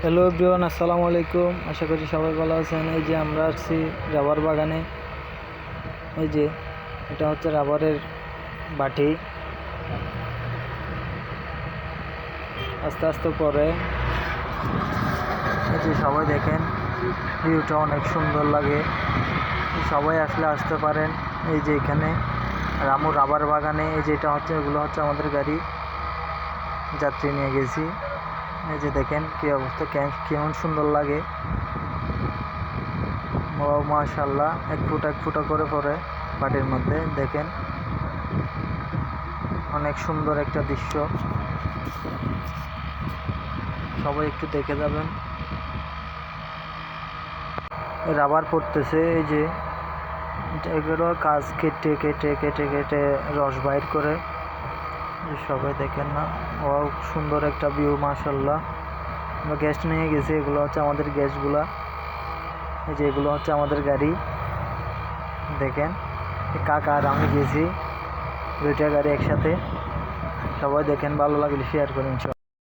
Hello everyone, আসসালামু আলাইকুম। আশা করি সবাই ভালো আছেন। এই যে আমরা আসছি রাবার বাগানে। এই যে এটা হচ্ছে রাবারের বাটি, আস্তে আস্তে পরে। এই যে সবাই দেখেন, ভিউটা অনেক সুন্দর লাগে। সবাই আসলে আসতে পারেন। এই যে এখানে রামু রাবার বাগানে। এই যে এটা হচ্ছে, এগুলো হচ্ছে আমাদের গাড়ি, যাত্রী নিয়ে গেছি। এই যে দেখেন কি অবস্থা, কেমন সুন্দর লাগে। মাশাআল্লাহ, এক ফুটা করে পড়ে বাটির মধ্যে। দেখেন অনেক সুন্দর একটা দৃশ্য, সবাই একটু দেখে যাবেন। রাবার পড়তেছে, এই যে এগুলো কাজ কেটে কেটে কেটে কেটে রস বাইর করে। সবাই দেখেন না, ও সুন্দর একটা ভিউ মাশাআল্লাহ। আমরা গেস্ট নিয়ে গেছি, এগুলো হচ্ছে আমাদের গেস্টগুলা। এই যে এগুলো হচ্ছে আমাদের গাড়ি। দেখেন কাকা আর আমি গেছি, দুইটা গাড়ি একসাথে। সবাই দেখেন, ভালো লাগলে শেয়ার করেন।